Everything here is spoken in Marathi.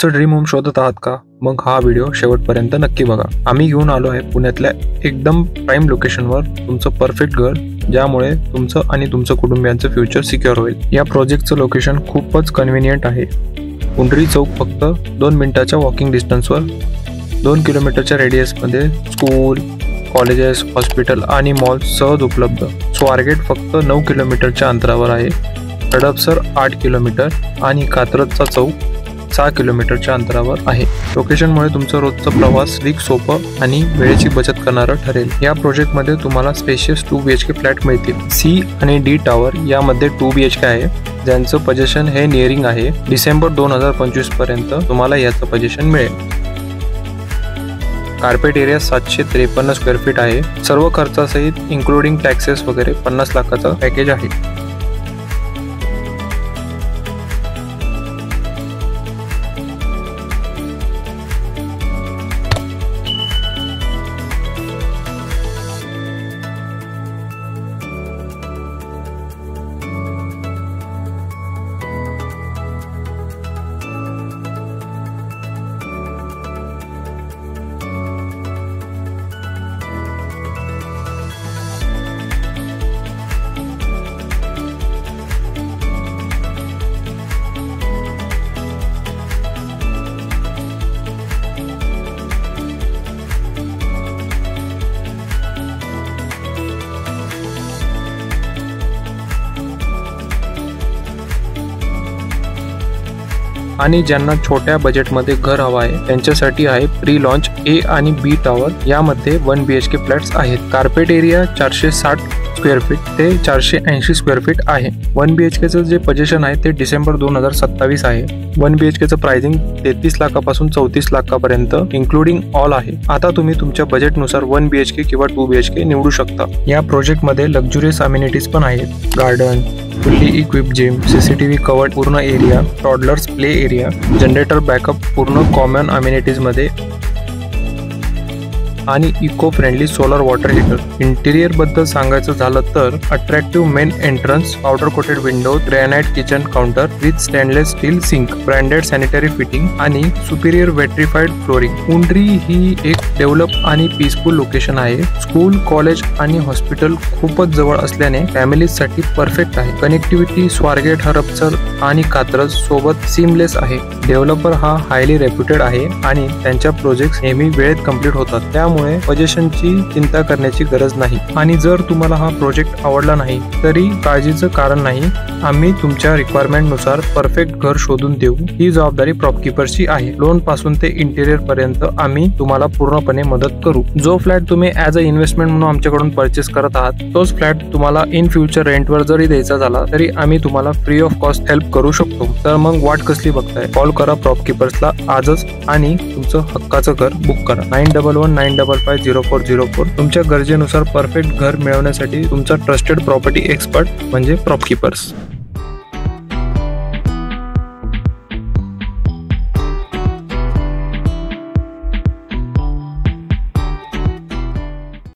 तुमचं ड्रीम होम शोधत आहात का? मग हा व्हिडिओ शेवटपर्यंत नक्की बघा। आम्ही घेऊन आलो आहे पुण्यातल्या एकदम प्राईम लोकेशनवर तुमचं परफेक्ट घर, ज्यामुळे तुमचं आणि तुमचं कुटुंबियांचं फ्युचर सिक्युअर होईल। या प्रोजेक्टचं लोकेशन खूपच कन्व्हिनियंट आहे। पुंडरी चौक फक्त 2 मिनिटाच्या वॉकिंग डिस्टन्सवर, 2 किलोमीटरच्या रेडियसमध्ये स्कूल, कॉलेजेस, हॉस्पिटल आणि मॉल सहज उपलब्ध। स्वारगेट फक्त 9 किलोमीटरच्या अंतरावर आहे। हडपसर 8 किलोमीटर आणि कात्रजचा चौक 6 किलोमीटरच्या अंतरावर आहे। लोकेशनमुळे तुमचं रोजचं प्रवास अधिक सोपं आणि वेळेची बचत करणारं ठरेल। या प्रोजेक्टमध्ये तुम्हाला स्पेशियस 2 BHK फ्लॅट मिळतील। सी आणि डी टावर यामध्ये 2 BHK आहे, ज्यांचं पोझिशन हे नियरिंग आहे। डिसेंबर 2025 पर्यंत तुम्हाला याचं पोझिशन मिळेल। कार्पेट एरिया 753 स्क्वेअर फीट आहे। सर्व खर्चासहित इन्क्लुडिंग टॅक्सेस वगैरे 50 लाखाचं पॅकेज आहे। आणि ज्यांना छोट्या बजेटमध्ये घर हवं आहे त्यांच्यासाठी आहे प्री लॉन्च ए आणि बी टावर। यामध्ये 1 BHK फ्लॅट्स आहेत। कार्पेट एरिया 460 स्क्वेअर फीट ते 480 स्क्वेअर फीट आहे। 1 BHKचं जे पोझिशन आहे ते डिसेंबर 2027 आहे। 1 BHKचं प्राइसिंग 33 लाखापासून 34 लाखापर्यंत इन्क्लुडिंग ऑल आहे। आता तुम्ही तुमच्या बजेटनुसार 1 BHK किंवा 2 BHK निवडू शकता। या प्रोजेक्टमध्ये लक्झुरियस अमेनिटीज पण आहेत। Garden, fully equip gym, CCTV covered पूर्ण area, toddlers play area, generator backup पूर्ण कॉमन अमेनिटीज मध्ये आणि eco friendly solar water heater. Interior बद्दल सांगायचं झालं तर attractive main entrance, powder coated window, granite kitchen counter with stainless steel sink, branded sanitary fitting आणि सुपिरियर वेट्रिफाईड फ्लोरिंग। पुंडरी ही एक डेव्हलप आणि पीसफुल लोकेशन आहे। स्कूल, कॉलेज आणि हॉस्पिटल खूपच जवळ असल्याने फॅमिलीजसाठी परफेक्ट आहे। कनेक्टिव्हिटी स्वारगेट, हडपसर आणि कात्रज सोबत सीमलेस आहे। डेव्हलपर हा हायली रेप्युटेड आहे आणि त्यांच्या प्रोजेक्ट नेहमी वेळेत कंप्लीट होतात, त्यामुळे पोझिशनची चिंता करण्याची गरज नाही। आणि जर तुम्हाला हा प्रोजेक्ट आवडला नाही तरी काळजीचं कारण नाही, आम्ही तुमच्या रिक्वायरमेंट नुसार परफेक्ट घर शोधून देऊ। ही जबाबदारी प्रॉपकीपर्सची आहे। लोन पासून ते इंटिरियर पर्यंत आम्ही तुम्हाला पूर्णपणे मदत करू। जो फ्लॅट तुम्ही ऍज अ इन्व्हेस्टमेंट म्हणून आमच्याकडून परचेस करत आहात, तोच फ्लॅट तुम्हाला इन फ्युचर रेंटवर जरी द्यायचा झाला तरी आम्ही तुम्हाला फ्री ऑफ कॉस्ट हेल्प करू शकतो। तर मग वाट कसली बघताय? कॉल करा प्रॉपकीपर्सला आजच आणि तुमचं हक्काचं घर बुक करा। 9119550404। तुमच्या गरजेनुसार परफेक्ट घर मिळवण्यासाठी तुमचा ट्रस्टेड प्रॉपर्टी एक्सपर्ट म्हणजे प्रॉपकीपर्स।